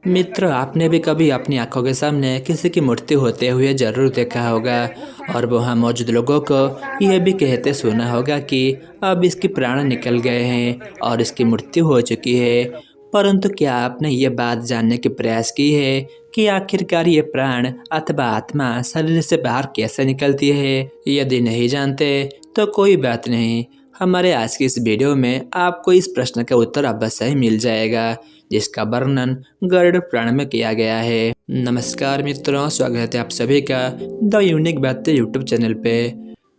मित्र, आपने भी कभी अपनी आंखों के सामने किसी की मृत्यु होते हुए जरूर देखा होगा और वहाँ मौजूद लोगों को यह भी कहते सुना होगा कि अब इसके प्राण निकल गए हैं और इसकी मृत्यु हो चुकी है। परंतु क्या आपने ये बात जानने की प्रयास की है कि आखिरकार ये प्राण अथवा आत्मा शरीर से बाहर कैसे निकलती है? यदि नहीं जानते तो कोई बात नहीं, हमारे आज की इस वीडियो में आपको इस प्रश्न का उत्तर अवश्य ही मिल जाएगा, जिसका वर्णन गरुड़ पुराण में किया गया है। नमस्कार मित्रों, स्वागत है आप सभी का द यूनिक बातें यूट्यूब चैनल पे।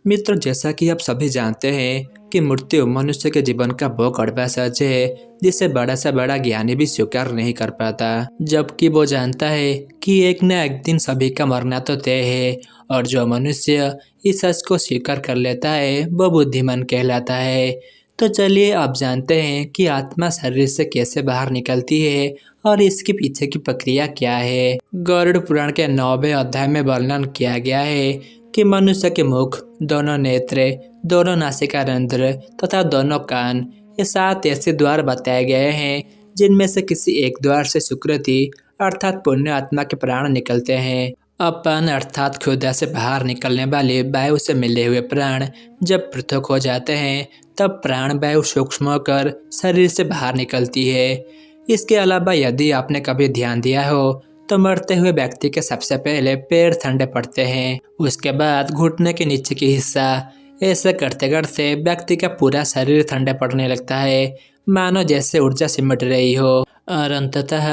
मित्रों, जैसा कि आप सभी जानते हैं कि मृत्यु मनुष्य के जीवन का वो कड़वा सच है जिसे बड़ा से बड़ा ज्ञानी भी स्वीकार नहीं कर पाता, जबकि वो जानता है कि एक न एक दिन सभी का मरना तो तय है। और जो मनुष्य इस सच को स्वीकार कर लेता है वो बुद्धिमान कहलाता है। तो चलिए अब जानते हैं कि आत्मा शरीर से कैसे बाहर निकलती है और इसके पीछे की प्रक्रिया क्या है। गरुड़ पुराण के 9वें अध्याय में वर्णन किया गया है कि मनुष्य के मुख, दोनों नेत्र, दोनों नासिका रंध्र तथा दोनों कान, ये 7 ऐसे द्वार बताए गए हैं जिनमें से किसी एक द्वार से सुकृति अर्थात पुण्य आत्मा के प्राण निकलते हैं। अपन अर्थात क्षुधा से बाहर निकलने वाले वायु से मिले हुए प्राण जब पृथक हो जाते हैं तब प्राण वायु सूक्ष्म होकर शरीर से बाहर निकलती है। इसके अलावा यदि आपने कभी ध्यान दिया हो तो मरते हुए व्यक्ति के सबसे पहले पैर ठंडे पड़ते हैं, उसके बाद घुटने के नीचे की हिस्सा। ऐसे करते करते व्यक्ति का पूरा शरीर ठंडे पड़ने लगता है, मानो जैसे ऊर्जा सिमट रही हो। और अंततः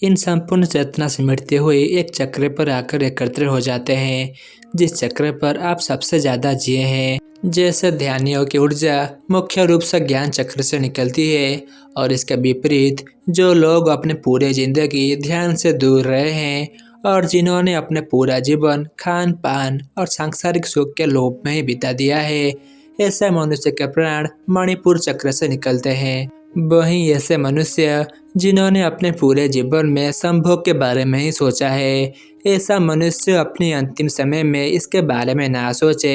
इन संपूर्ण चेतना सिमटते हुए एक चक्र पर आकर एकत्र हो जाते हैं, जिस चक्र पर आप सबसे ज्यादा जिए हैं। जैसे ध्यानियों की ऊर्जा मुख्य रूप से ज्ञान चक्र से निकलती है और इसके विपरीत जो लोग अपने पूरे जिंदगी ध्यान से दूर रहे हैं और जिन्होंने अपने पूरा जीवन खान पान और सांसारिक सुख के लोभ में ही बिता दिया है, ऐसे मनुष्य के प्राण मणिपुर चक्र से निकलते हैं। वहीं ऐसे मनुष्य जिन्होंने अपने पूरे जीवन में संभोग के बारे में ही सोचा है, ऐसा मनुष्य अपने अंतिम समय में इसके बारे में ना सोचे,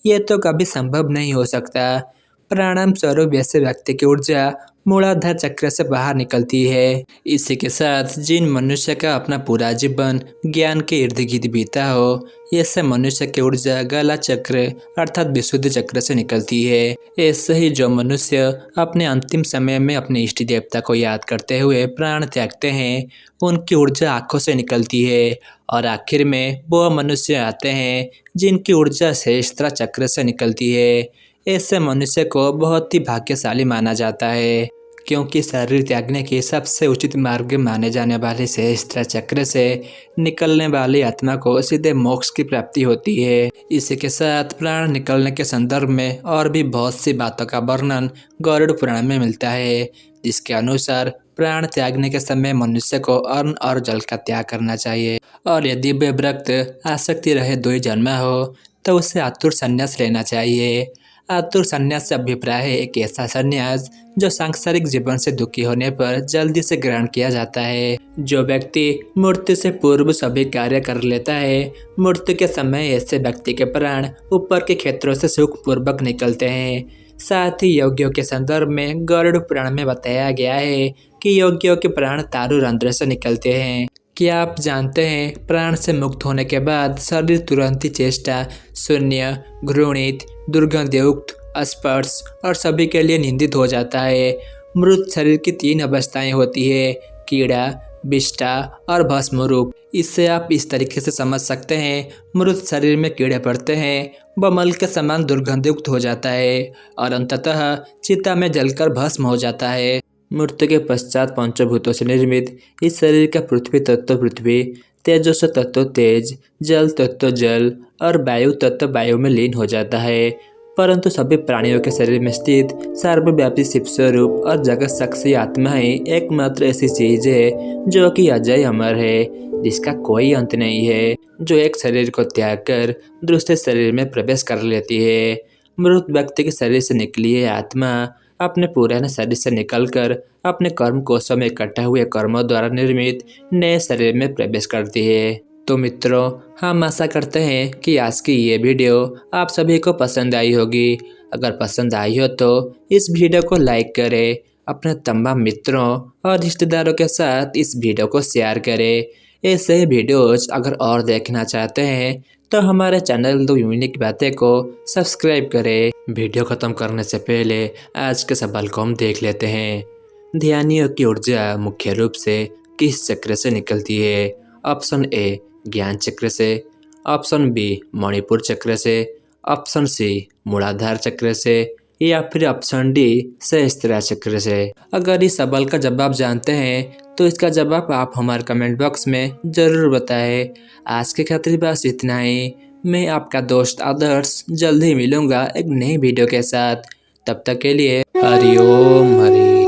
ये तो कभी संभव नहीं हो सकता। प्राणायाम स्वरूप ऐसे व्यक्ति की ऊर्जा मूलाधार चक्र से बाहर निकलती है। इसी के साथ जिन मनुष्य का अपना पूरा जीवन ज्ञान के इर्द गिर्द बीता हो, ऐसे मनुष्य की ऊर्जा गला चक्र अर्थात विशुद्ध चक्र से निकलती है। ऐसे ही जो मनुष्य अपने अंतिम समय में अपने इष्ट देवता को याद करते हुए प्राण त्यागते हैं, उनकी ऊर्जा आँखों से निकलती है। और आखिर में वो मनुष्य आते हैं जिनकी ऊर्जा सहस्त्र चक्र से निकलती है। ऐसे मनुष्य को बहुत ही भाग्यशाली माना जाता है, क्योंकि शरीर त्यागने के सबसे उचित मार्ग माने जाने वाले सहस्त्र चक्र से निकलने वाली आत्मा को सीधे मोक्ष की प्राप्ति होती है। इसी के साथ प्राण निकलने के संदर्भ में और भी बहुत सी बातों का वर्णन गरुड़ पुराण में मिलता है, जिसके अनुसार प्राण त्यागने के समय मनुष्य को अन्न और जल का त्याग करना चाहिए और यदि वे व्रत आसक्ति रहे 2 जन्म हो तो उसे आतुर संन्यास लेना चाहिए। आतुर संन्यास से अभिप्राय है एक ऐसा संन्यास जो सांसारिक जीवन से दुखी होने पर जल्दी से ग्रहण किया जाता है। जो व्यक्ति मृत्यु से पूर्व सभी कार्य कर लेता है, मृत्यु के समय ऐसे व्यक्ति के प्राण ऊपर के क्षेत्रों से सुखपूर्वक निकलते हैं। साथ ही योगियों के संदर्भ में गरुड़ पुराण में बताया गया है कि योगियों के प्राण तारु रंध्र से निकलते हैं। क्या आप जानते हैं प्राण से मुक्त होने के बाद शरीर तुरंत ही चेष्टा, शून्य, घृणित, दुर्गंधयुक्त, अस्पर्श और सभी के लिए निंदित हो जाता है। मृत शरीर की 3 अवस्थाएं होती है, कीड़ा, विष्ठा और भस्म रूप। इससे आप इस तरीके से समझ सकते हैं, मृत शरीर में कीड़े पड़ते हैं, वह मल के समान दुर्गंधयुक्त हो जाता है और अंततः चिता में जलकर भस्म हो जाता है। मृत्यु के पश्चात पंचभूतों से निर्मित इस शरीर का पृथ्वी तत्व पृथ्वी, तेजस तत्व तेज, जल तत्व जल और वायु तत्व वायु में लीन हो जाता है। परंतु सभी प्राणियों के शरीर में स्थित सर्वव्यापी शिव स्वरूप और जगत साक्षी आत्मा ही एकमात्र ऐसी चीज है जो कि अजय अमर है, जिसका कोई अंत नहीं है, जो एक शरीर को त्याग कर दूसरे शरीर में प्रवेश कर लेती है। मृत व्यक्ति के शरीर से निकली है आत्मा अपने पुराने शरीर से निकलकर अपने कर्म कोशों में इकट्ठा हुए कर्मों द्वारा निर्मित नए शरीर में प्रवेश करती है। तो मित्रों, हम आशा करते हैं कि आज की ये वीडियो आप सभी को पसंद आई होगी। अगर पसंद आई हो तो इस वीडियो को लाइक करें अपने तमाम मित्रों और रिश्तेदारों के साथ इस वीडियो को शेयर करें। ऐसे ही वीडियोज अगर और देखना चाहते हैं तो हमारे चैनल दो यूनिक बातें को सब्सक्राइब करें। वीडियो ख़त्म करने से पहले आज के सवाल को हम देख लेते हैं। ध्यानियों की ऊर्जा मुख्य रूप से किस चक्र से निकलती है? ऑप्शन ए ज्ञान चक्र से, ऑप्शन बी मणिपुर चक्र से, ऑप्शन सी मूलाधार चक्र से या फिर ऑप्शन डी सहस्त्रा चक्र से। अगर इस सवाल का जवाब जानते हैं तो इसका जवाब आप हमारे कमेंट बॉक्स में ज़रूर बताएं। आज के खातिर बस इतना ही। मैं आपका दोस्त आदर्श जल्द ही मिलूंगा एक नई वीडियो के साथ। तब तक के लिए हरिओम हरि।